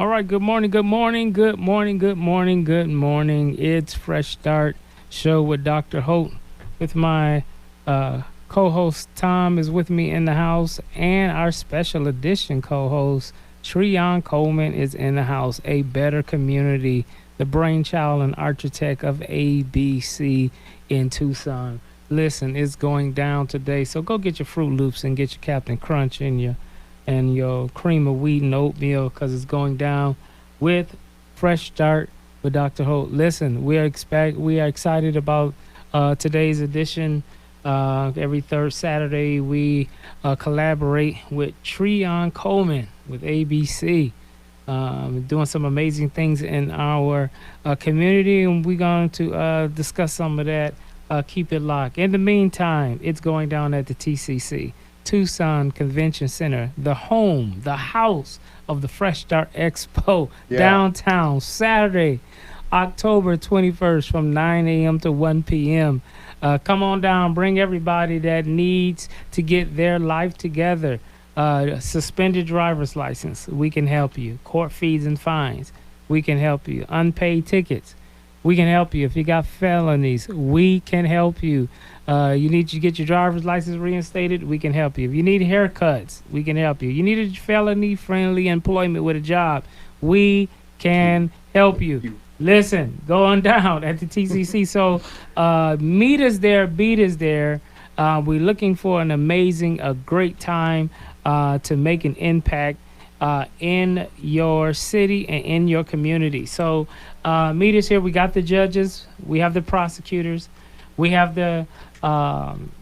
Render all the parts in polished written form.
All right, good morning, good morning, good morning, good morning, good morning. It's Fresh Start Show with Dr. Holt. With my co-host Tom is with me in the house, and our special edition co-host Treon Coleman is in the house. A Better Community, the brainchild and architect of ABC in Tucson. Listen, it's going down today, so go get your Fruit Loops and get your Captain Crunch and your cream of wheat and oatmeal because it's going down with Fresh Start with Dr. Holt. Listen, we are excited about today's edition. Every third Saturday, we collaborate with Treon Coleman with ABC, doing some amazing things in our community, and we're going to discuss some of that. Keep it locked. In the meantime, it's going down at the TCC. Tucson Convention Center, the home, the house of the Fresh Start Expo, downtown, Saturday, October 21st from 9 a.m. to 1 p.m. Come on down, bring everybody that needs to get their life together. Suspended driver's license, we can help you. Court fees and fines, we can help you. Unpaid tickets, we can help you. If you got felonies, we can help you. You need to get your driver's license reinstated, we can help you. If you need haircuts, we can help you. You need a felony-friendly employment with a job, we can help you. Listen, go on down at the TCC. So meet us there, beat us there. We're looking for an amazing, a great time to make an impact in your city and in your community. So meet us here. We got the judges, we have the prosecutors, we have the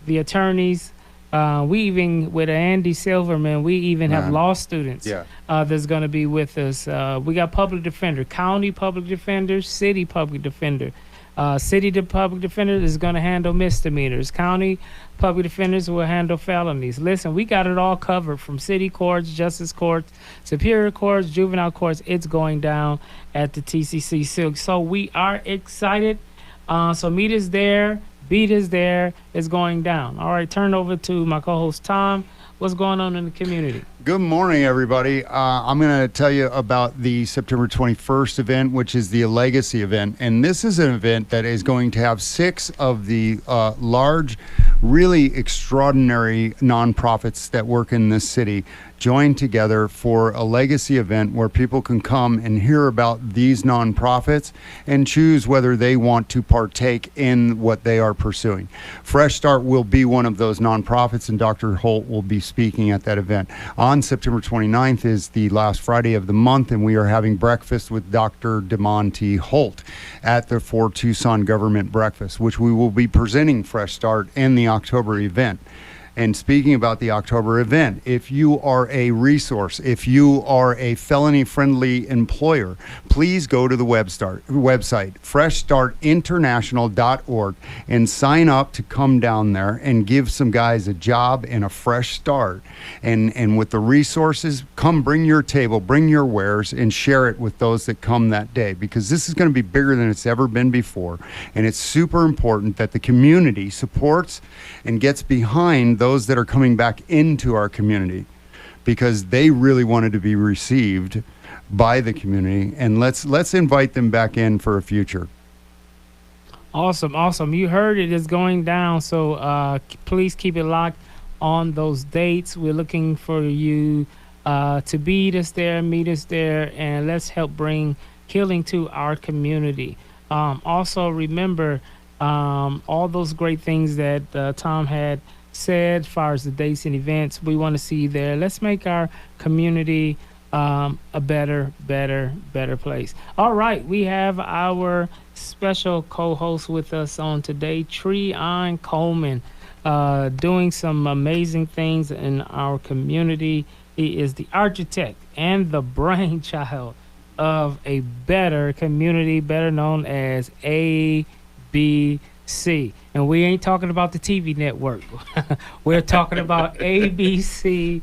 attorneys. We even, with Andy Silverman, we even have law students that's going to be with us. We got public defender, county public defender, city public defender. Public defender is going to handle misdemeanors. County public defenders will handle felonies. Listen, we got it all covered from city courts, justice courts, superior courts, juvenile courts. It's going down at the TCC Silk. So we are excited. So meet us there. Beat is there. It's going down. All right, turn over to my co-host Tom. What's going on in the community? Good morning, everybody. I'm going to tell you about the September 21st event, which is the Legacy event. And this is an event that is going to have 6 of the large, really extraordinary nonprofits that work in this city join together for a legacy event where people can come and hear about these nonprofits and choose whether they want to partake in what they are pursuing. Fresh Start will be one of those nonprofits, and Dr. Holt will be speaking at that event. On September 29th is the last Friday of the month, and we are having breakfast with Dr. DeMonte Holt at the For Tucson Government Breakfast, which we will be presenting Fresh Start in the October event. And speaking about the October event, if you are a resource, if you are a felony-friendly employer, please go to the website, freshstartinternational.org, and sign up to come down there and give some guys a job and a fresh start. And with the resources, come bring your table, bring your wares, and share it with those that come that day, because this is going to be bigger than it's ever been before. And it's super important that the community supports and gets behind those that are coming back into our community, because they really wanted to be received by the community, and let's invite them back in for a future. Awesome. You heard it is going down, so please keep it locked on those dates. We're looking for you to meet us there, and let's help bring healing to our community. Also remember all those great things that Tom had said as far as the dates and events. We want to see you there. Let's make our community a better place. All right, we have our special co-host with us on today, Treon Coleman, doing some amazing things in our community. He is the architect and the brainchild of a better community, better known as ABC. And we ain't talking about the TV network. We're talking about ABC.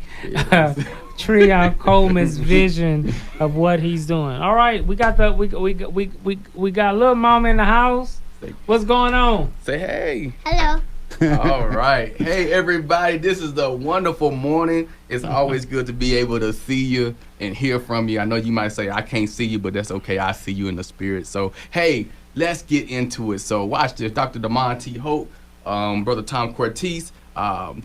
Treon Coleman's vision of what he's doing. All right, we got we got little mama in the house. What's going on? Say hey. Hello. All right. Hey, everybody. This is the wonderful morning. It's always good to be able to see you and hear from you. I know you might say, I can't see you, but that's okay. I see you in the spirit. So, hey, let's get into it. So, watch this. Dr. DeMonte Hope, Brother Tom Cortese.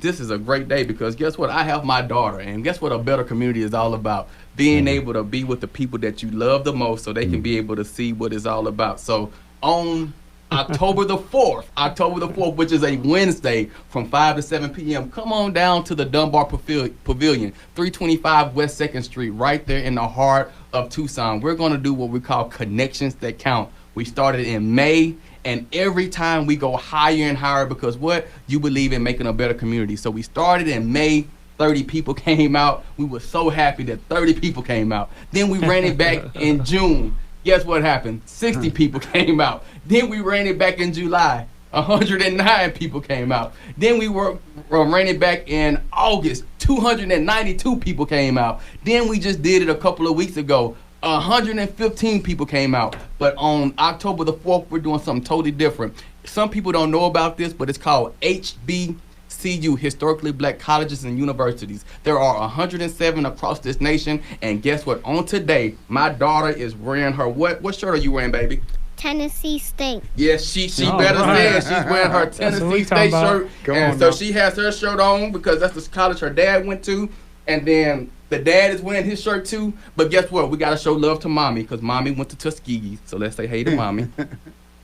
This is a great day because guess what? I have my daughter. And guess what a better community is all about? Being able to be with the people that you love the most so they can be able to see what it's all about. So, on October the 4th, which is a Wednesday from 5 to 7 p.m. Come on down to the Dunbar Pavilion, 325 West 2nd Street, right there in the heart of Tucson. We're going to do what we call Connections That Count. We started in May, and every time we go higher and higher because what? You believe in making a better community. So we started in May. 30 people came out. We were so happy that 30 people came out. Then we ran it back in June. Guess what happened? 60 people came out. Then we ran it back in July. 109 people came out. Then we ran it back in August. 292 people came out. Then we just did it a couple of weeks ago. 115 people came out. But on October the 4th, we're doing something totally different. Some people don't know about this, but it's called HBCU, Historically Black Colleges and Universities. There are 107 across this nation, and guess what? On today, my daughter is wearing her what shirt are you wearing, baby? Tennessee State. Yes, she All better right. say it. She's wearing her That's what Tennessee we State talking about. shirt, Go and on so now. she has her shirt on because that's the college her dad went to, and then the dad is wearing his shirt too. But guess what? We gotta show love to mommy because mommy went to Tuskegee. So let's say hey to mommy.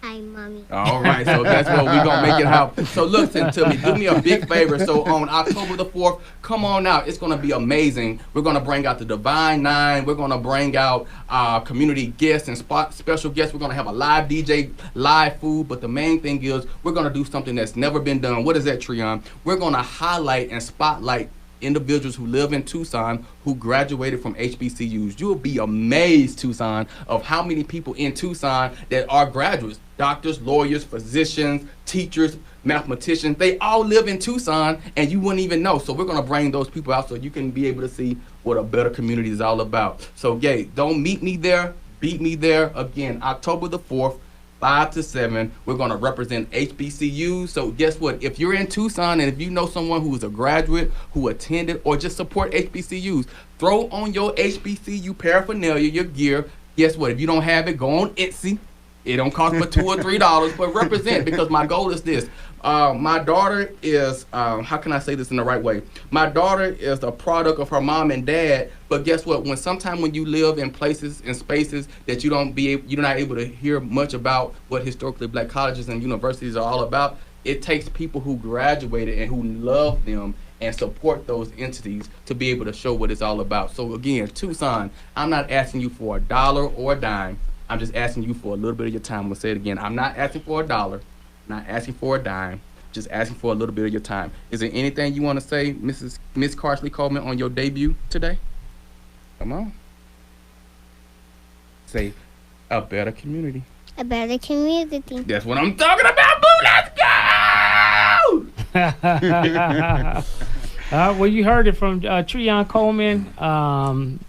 Hi, Mommy. All right, so guess what? We're going to make it happen. So listen to me. Do me a big favor. So on October the 4th, come on out. It's going to be amazing. We're going to bring out the Divine Nine. We're going to bring out community guests and special guests. We're going to have a live DJ, live food. But the main thing is we're going to do something that's never been done. What is that, Treon? We're going to highlight and spotlight individuals who live in Tucson who graduated from HBCUs. You'll be amazed, Tucson, of how many people in Tucson that are graduates. Doctors, lawyers, physicians, teachers, mathematicians, they all live in Tucson and you wouldn't even know. So we're going to bring those people out so you can be able to see what a better community is all about. So, don't meet me there, beat me there. Again, October the 4th, 5 to 7, we're going to represent HBCUs. So guess what? If you're in Tucson and if you know someone who is a graduate, who attended, or just support HBCUs, throw on your HBCU paraphernalia, your gear. Guess what? If you don't have it, go on Etsy. It don't cost but $2 or $3, but represent because my goal is this. My daughter is, how can I say this in the right way? My daughter is a product of her mom and dad, but guess what? When you live in places and spaces that you're not able to hear much about what historically black colleges and universities are all about, it takes people who graduated and who love them and support those entities to be able to show what it's all about. So again, Tucson, I'm not asking you for $1 or a dime. I'm just asking you for a little bit of your time. I'm gonna say it again. I'm not asking for $1, not asking for a dime, just asking for a little bit of your time. Is there anything you want to say, Miss Carsley Coleman, on your debut today? Come on. Say, a better community. A better community. That's what I'm talking about, boo. Let's go! Well, you heard it from Treon Coleman.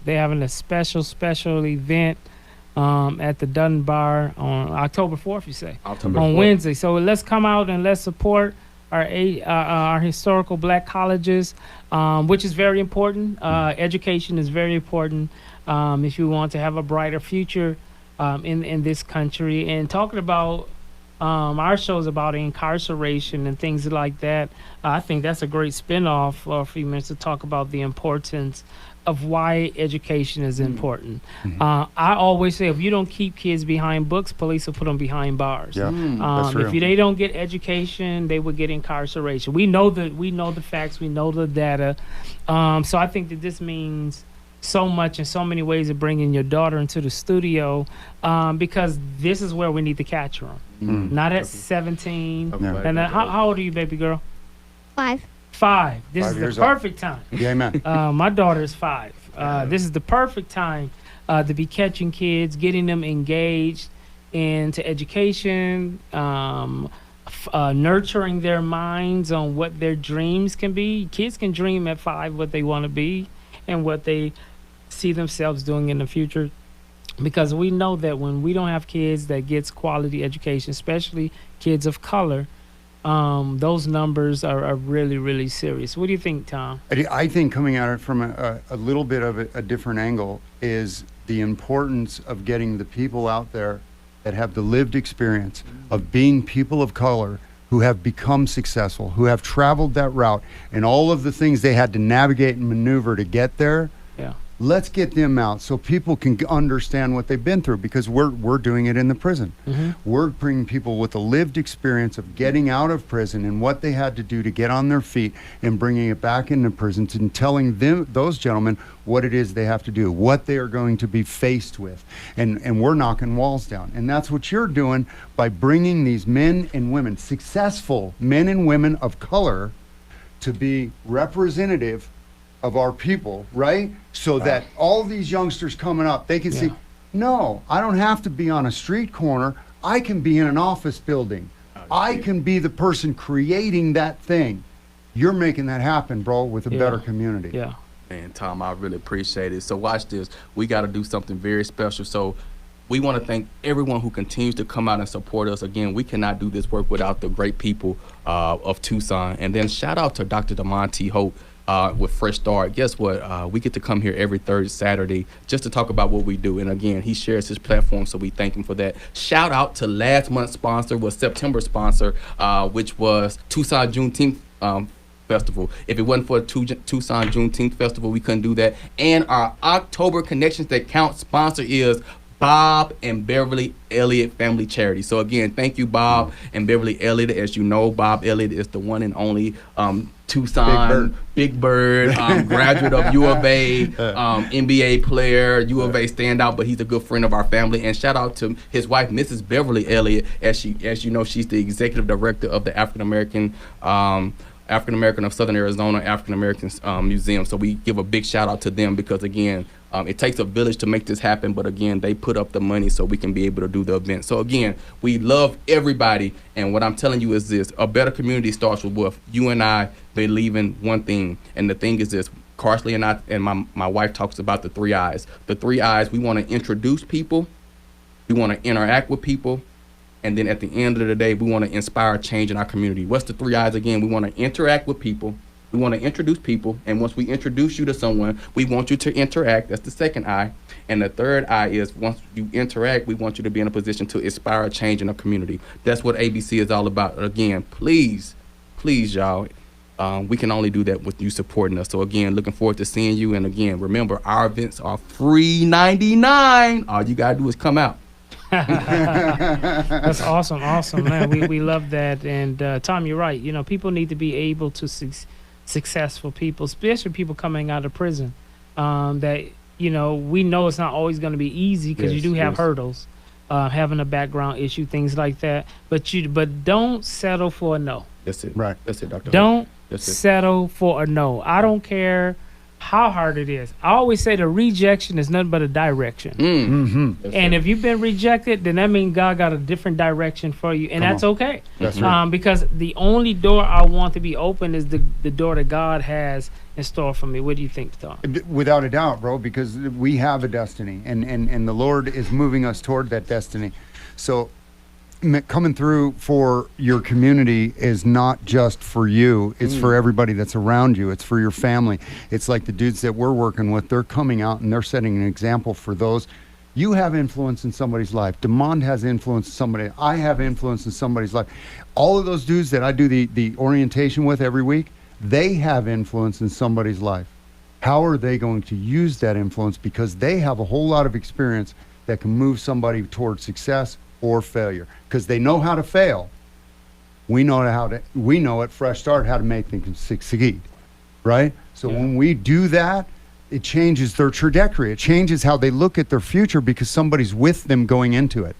They're having a special event at the Dunbar on October 4th, you say? October On 4th. Wednesday. So let's come out and let's support our historical black colleges, which is very important. Education is very important if you want to have a brighter future in this country. And talking about our shows about incarceration and things like that, I think that's a great spinoff for a few minutes to talk about the importance of why education is important. I always say, if you don't keep kids behind books, police will put them behind bars. Yeah, that's real. If they don't get education, they will get incarceration. We know the facts, we know the data. So I think that this means so much in so many ways of bringing your daughter into the studio, because this is where we need to catch her. Not at 17. Okay. Yeah. And how old are you, baby girl? 5. 5. This 5 is the years old. perfect time. Yeah, amen. My daughter is 5. This is the perfect time to be catching kids, getting them engaged into education, nurturing their minds on what their dreams can be. Kids can dream at 5 what they want to be and what they see themselves doing in the future. Because we know that when we don't have kids that gets quality education, especially kids of color, those numbers are really, really serious. What do you think, Tom? I think coming at it from a little bit of a different angle is the importance of getting the people out there that have the lived experience of being people of color who have become successful, who have traveled that route, and all of the things they had to navigate and maneuver to get there. Yeah. Let's get them out so people can understand what they've been through, because we're doing it in the prison. We're bringing people with a lived experience of getting out of prison and what they had to do to get on their feet and bringing it back into prison and telling them, those gentlemen, what it is they have to do, what they are going to be faced with. And we're knocking walls down. And that's what you're doing by bringing these men and women, successful men and women of color, to be representative of our people, right? So that all these youngsters coming up, they can see, no, I don't have to be on a street corner. I can be in an office building. I can be the person creating that thing. You're making that happen, bro, with a better community. Yeah. Man, Tom, I really appreciate it. So watch this. We got to do something very special. So we want to thank everyone who continues to come out and support us. Again, we cannot do this work without the great people of Tucson. And then shout out to Dr. DeMonte Holt with Fresh Start. Guess what? We get to come here every third Saturday just to talk about what we do. And again, he shares his platform, so we thank him for that. Shout out to last month's sponsor, was September sponsor, which was Tucson Juneteenth Festival. If it wasn't for Tucson Juneteenth Festival, we couldn't do that. And our October Connections That Count sponsor is Bob and Beverly Elliott Family Charity. So again, thank you, Bob and Beverly Elliott. As you know, Bob Elliott is the one and only Tucson Big Bird graduate of U of A, NBA player, U of A standout, but he's a good friend of our family. And shout out to his wife, Mrs. Beverly Elliott, as you know, she's the executive director of the African American of Southern Arizona African American Museum. So we give a big shout out to them, because again, it takes a village to make this happen, but again, they put up the money so we can be able to do the event. So again, we love everybody, and what I'm telling you is this: a better community starts with you and I believing one thing, and the thing is this: Carsley and I and my wife talks about the 3 I's. The 3 I's: we want to introduce people, we want to interact with people, and then at the end of the day, we want to inspire change in our community. What's the 3 I's again? We want to interact with people, we want to introduce people, and once we introduce you to someone, we want you to interact. That's the second I. And the third I is, once you interact, we want you to be in a position to inspire change in a community. That's what ABC is all about. Again, please, y'all, we can only do that with you supporting us. So again, looking forward to seeing you. And again, remember, our events are free 99. All you got to do is come out. That's awesome, man. We love that. And Tom, you're right. You know, people need to be able to successful people, especially people coming out of prison. That, you know, we know it's not always going to be easy, because you do have hurdles, having a background issue, things like that. But don't settle for a no. That's it. Right. That's it, Dr. Don't settle for a no. I don't care how hard it is. I always say the rejection is nothing but a direction. And if you've been rejected, then that means God got a different direction for you, and that's okay. That's right. Because the only door I want to be open is the door that God has in store for me. What do you think, Tom? Without a doubt, bro, because we have a destiny, and the Lord is moving us toward that destiny. So coming through for your community is not just for you, it's for everybody that's around you. It's for your family. It's like the dudes that we're working with, they're coming out and they're setting an example for those. You have influence in somebody's life. Demond has influence in somebody. I have influence in somebody's life. All of those dudes that I do the orientation with every week, they have influence in somebody's life. How are they going to use that influence? Because they have a whole lot of experience that can move somebody towards success or failure, because they know how to fail. We know at Fresh Start how to make them succeed, right? So when we do that, it changes their trajectory. It changes how they look at their future, because somebody's with them going into it.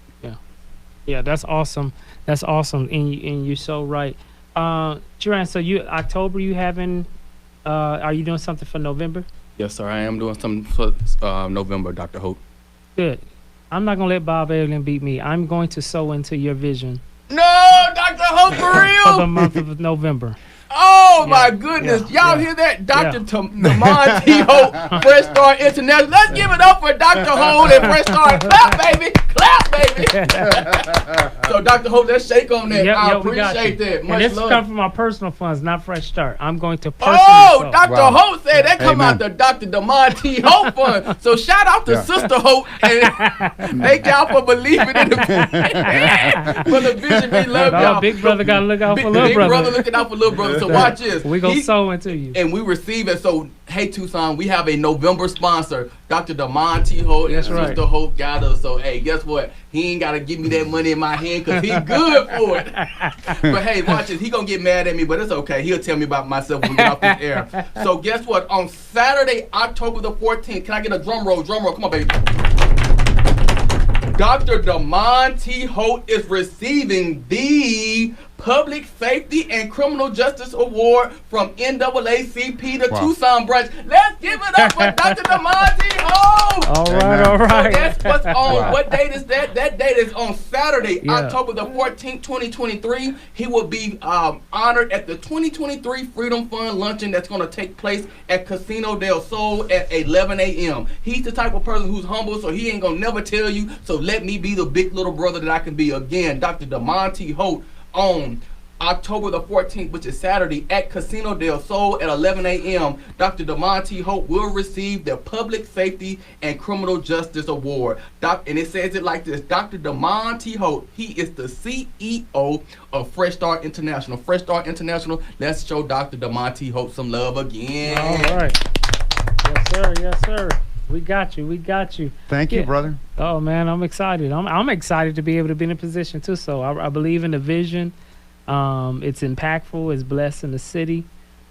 Yeah, that's awesome. That's awesome, and you're so right. Duran, so October, you having? Are you doing something for November? Yes, sir. I am doing something for November, Dr. Hope. Good. I'm not gonna let Bob Allen beat me. I'm going to sow into your vision. No, Dr. Hope, for real? For the month of November. Oh, my goodness. Y'all hear that? Dr. DeMonte Hope, Fresh Start International. Let's give it up for Dr. Hope and Fresh Start. Clap, baby. Clap, baby. So, Dr. Hope, let's shake on that. I we got you. appreciate that. And Much this love. comes from my personal funds, not Fresh Start. I'm going to personally. Oh, sow. Dr. Wow. Hope said that come Amen. out the Dr. DeMonte Hope Fund. So shout out to Yeah. Sister Hope and thank y'all for believing in the for the vision. We love No, y'all. big brother got to look out for little Big brother. looking out for little brother. So watch this. We gonna He- sow into you. and we receive it. So, hey, Tucson, we have a November sponsor. Dr. DeMonte Hope That's and right. Sister Hope got us. So, hey, guess what? He ain't got to give me that money in my hand because he good for it. But, hey, watch this. He going to get mad at me, but it's okay. He'll tell me about myself when we get off this air. So, guess what? On Saturday, October the 14th, can I get a drum roll? Drum roll. Come on, baby. Dr. DeMonte Hope is receiving the Public Safety and Criminal Justice Award from NAACP, the Wow. Tucson branch. Let's give it up for Dr. DeMonte Hope. All right, Amen. all So right. that's what's on. Wow. What date is that? That date is on Saturday, Yeah. October the 14th, 2023. He will be honored at the 2023 Freedom Fund Luncheon that's going to take place at Casino del Sol at 11 a.m. He's the type of person who's humble, so he ain't going to never tell you. So let me be the big little brother that I can be. Again, Dr. DeMonte Hope on October the 14th, which is Saturday, at Casino del Sol at 11 a.m. Dr. DeMonte Hope will receive the Public Safety and Criminal Justice Award. And it says it like this: Dr. DeMonte Hope, he is the CEO of Fresh Start International. Fresh Start International, let's show Dr. DeMonte Hope some love again. All right. Yes, sir. Yes, sir. We got you. We got you. Thank you, Yeah. brother. Oh man, I'm excited. I'm excited to be able to be in a position too. So I believe in the vision. It's impactful. It's blessing the city,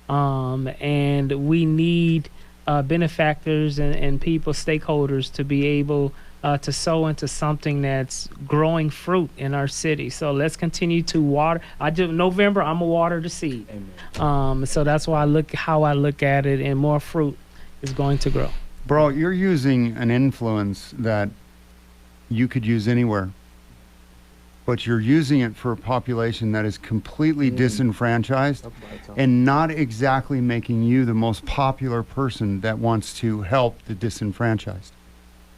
and we need benefactors and people, stakeholders, to be able to sow into something that's growing fruit in our city. So let's continue to water. November. I'm a water the seed. Amen. So that's why I look at it, and more fruit is going to grow. Bro, you're using an influence that you could use anywhere, but you're using it for a population that is completely disenfranchised and not exactly making you the most popular person that wants to help the disenfranchised.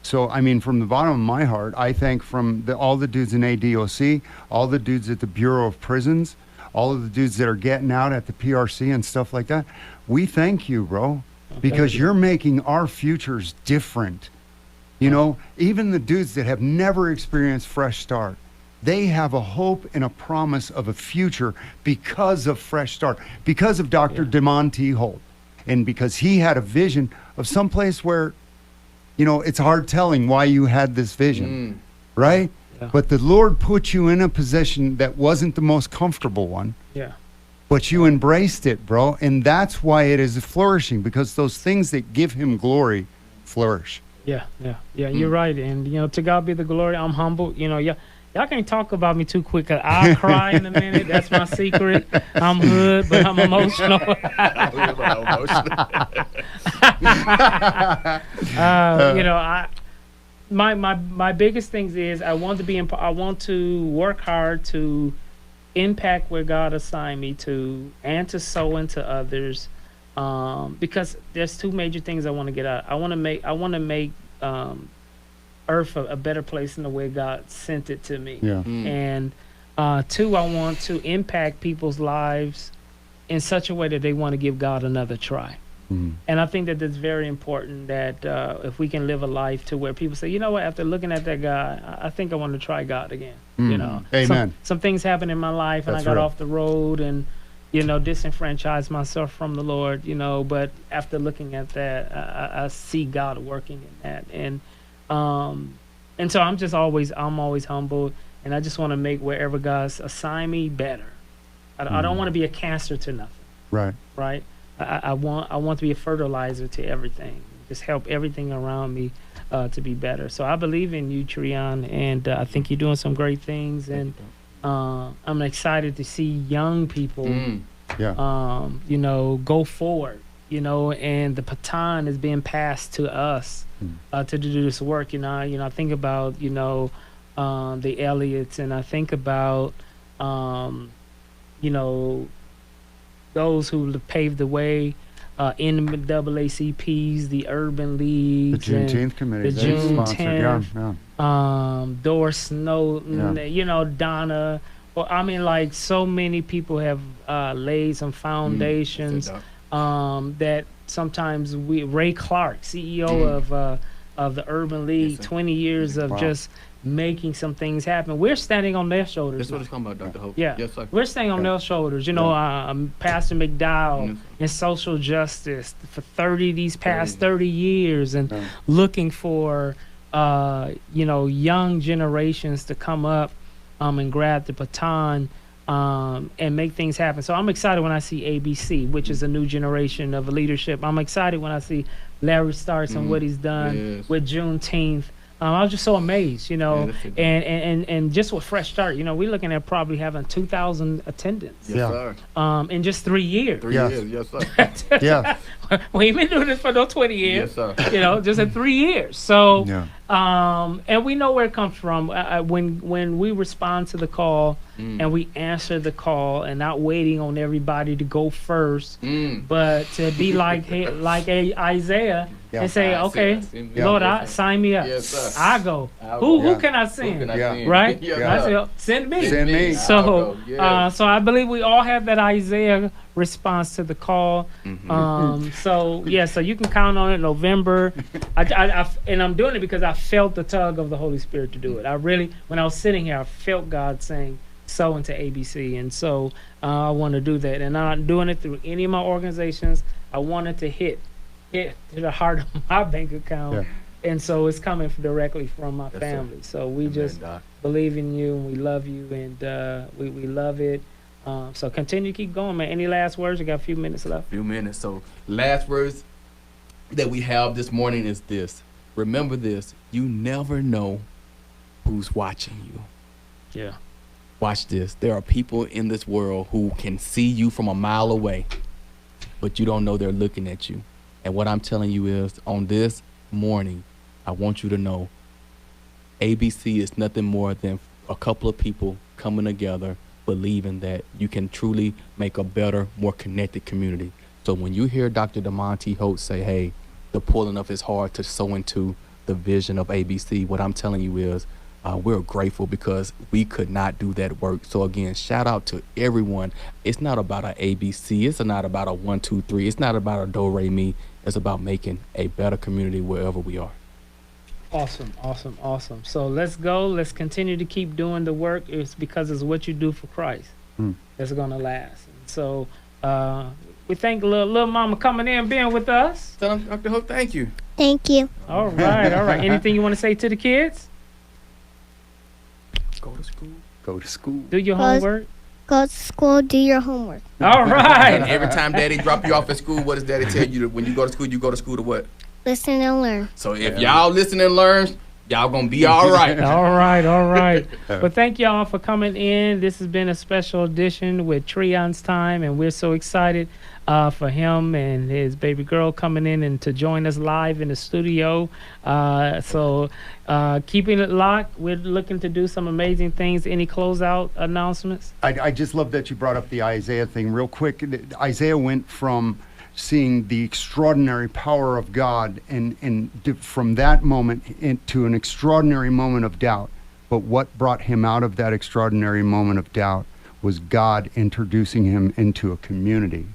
So, I mean, from the bottom of my heart, I thank all the dudes in ADOC, all the dudes at the Bureau of Prisons, all of the dudes that are getting out at the PRC and stuff like that. We thank you, bro, because you're making our futures different. You know, even the dudes that have never experienced Fresh Start, they have a hope and a promise of a future because of Fresh Start, because of Dr. DeMonte Hope, and because he had a vision of someplace where, you know, it's hard telling why you had this vision, right? Yeah. But the Lord put you in a position that wasn't the most comfortable one, Yeah. but you embraced it, bro. And that's why it is flourishing, because those things that give him glory flourish. Yeah. You're right, and to God be the glory. I'm humble. Y'all can't talk about me too quick. I'll cry in a minute. That's my secret. I'm hood, but I'm emotional. My biggest things is I want to work hard to impact where God assigned me to, and to sow into others. Because there's two major things I want to get out. I want to make Earth a better place in the way God sent it to me. Yeah. And two, I want to impact people's lives in such a way that they want to give God another try. Mhm. And I think that it's very important that if we can live a life to where people say, you know what, after looking at that guy, I think I want to try God again. Amen. Some things happened in my life, and That's I got real. off the road and disenfranchised myself from the Lord. But after looking at that, I see God working in that, and so I'm always humble, and I just want to make wherever God's assigned me better. I don't want to be a cancer to nothing, Right. right? I want to be a fertilizer to everything. Just help everything around me to be better. So I believe in you, Trion, and I think you're doing some great things. And I'm excited to see young people, Yeah. go forward. And the baton is being passed to us to do this work. I think about the Elliots, and I think about those who paved the way NAACPs, the Urban The Leagues, and Juneteenth committee. the they sponsored, Juneteenth. Doris Snowden, Yeah. you know, Donna. Well, I mean, like so many people have laid some foundations that sometimes Ray Clark, CEO of the Urban League, Yes, sir. 20 years of Wow. just making some things happen. We're standing on their shoulders. That's what now. it's talking about, Dr. Hope. Yeah. Yes, sir. We're standing on Yeah. their shoulders. You know, Pastor McDowell Yes. in social justice for these past 30. 30 years and Yeah. looking for, you know, young generations to come up and grab the baton and make things happen. So I'm excited when I see ABC, which is a new generation of leadership. I'm excited when I see Larry Starks and what he's done Yes. with Juneteenth. I was just so amazed, you know, Yeah, that's it. and just with Fresh Start, you know, we're looking at probably having 2,000 attendance Yes, Yeah. sir. in just 3 years. 3 Yes. years. Yes, sir. Yeah. We ain't been doing this for no 20 years, Yes, sir. you know, just in 3 years. So, Yeah. and we know where it comes from. When we respond to the call and we answer the call and not waiting on everybody to go first, but to be like Isaiah Yeah. and say, I see- okay, I see. Yeah. Lord, Yes, sir. sign me up. Yes, sir. I go. I'll Who go. can I Who send? can I Yeah. send? Right? Yes, Yeah. I sir. say, send me. Send me. I'll So, go. Yes. so I believe we all have that Isaiah response to the call. So yeah, so you can count on it. November, and I'm doing it because I felt the tug of the Holy Spirit to do it. I really, when I was sitting here, I felt God saying, "Sow into ABC," and so I want to do that. And I'm not doing it through any of my organizations. I wanted to hit to the heart of my bank account. Yeah. And so it's coming directly from my Yes, sir. family. So we Amen, just Doc. believe in you and we love you and we love it. So continue to keep going, man. Any last words? We got a few minutes left. Few minutes. So last words that we have this morning is this. Remember this. You never know who's watching you. Yeah. Watch this. There are people in this world who can see you from a mile away, but you don't know they're looking at you. And what I'm telling you is, on this morning, I want you to know ABC is nothing more than a couple of people coming together, believing that you can truly make a better, more connected community. So when you hear Dr. DeMonte Holt say, hey, the pulling of his heart to sow into the vision of ABC, what I'm telling you is, we're grateful because we could not do that work. So again, shout out to everyone. It's not about a ABC. It's not about a 1, 2, 3. It's not about a do, re, mi. It's about making a better community wherever we are. Awesome, awesome, awesome. So let's go. Let's continue to keep doing the work. It's because it's what you do for Christ that's going to last. And so we thank little mama coming in, being with us. Tell him, Dr. Hope, thank you. Thank you. All right, all right. Anything you want to say to the kids? Go to school. Go to school. Do your Close. homework. Go to school, do your homework. All And right. every time Daddy drop you off at school, what does Daddy tell you? When you go to school to what? Listen and learn. So if y'all listen and learn, y'all gonna be all right. All right, all right. But thank y'all for coming in. This has been a special edition with Treon's Time, and we're so excited for him and his baby girl coming in and to join us live in the studio. So keeping it locked. We're looking to do some amazing things. Any closeout announcements? I just love that you brought up the Isaiah thing real quick. Isaiah went from seeing the extraordinary power of God and from that moment into an extraordinary moment of doubt. But what brought him out of that extraordinary moment of doubt was God introducing him into a community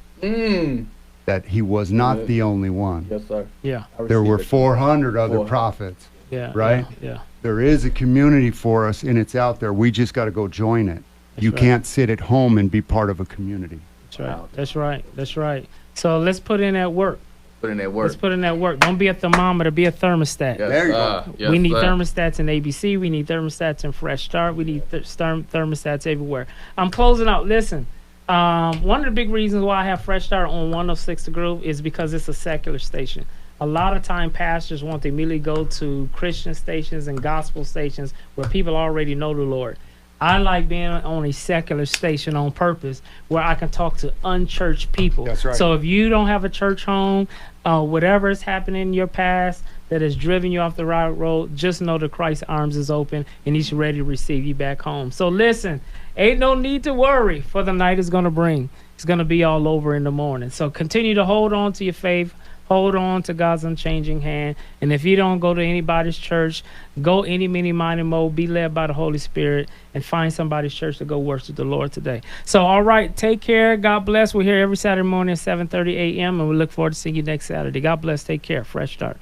that he was not the only one. Yes, sir. Yeah, There were 400 other 400. prophets. yeah. Right? Yeah. There is a community for us and it's out there. We just got to go join it. You right. can't sit at home and be part of a community. That's right. That's right. That's right. So let's put in that work. Put in that Let's work. put in that work. Don't be a thermometer, be a thermostat. Yes, There you sir. go. Yes, We need sir. thermostats in ABC. We need thermostats in Fresh Start. We need thermostats everywhere. I'm closing out. Listen, one of the big reasons why I have Fresh Start on 106 The Groove is because it's a secular station. A lot of time pastors want to immediately go to Christian stations and gospel stations where people already know the Lord. I like being on a secular station on purpose where I can talk to unchurched people. That's right. So if you don't have a church home, whatever is happening in your past that has driven you off the right road, just know that Christ's arms is open and he's ready to receive you back home. So listen, ain't no need to worry, for the night is going to bring it's going to be all over in the morning. So continue to hold on to your faith. Hold on to God's unchanging hand. And if you don't go to anybody's church, go any, mini, miny, mo, be led by the Holy Spirit, and find somebody's church to go worship the Lord today. So, all right, take care. God bless. We're here every Saturday morning at 7:30 a.m., and we look forward to seeing you next Saturday. God bless. Take care. Fresh start.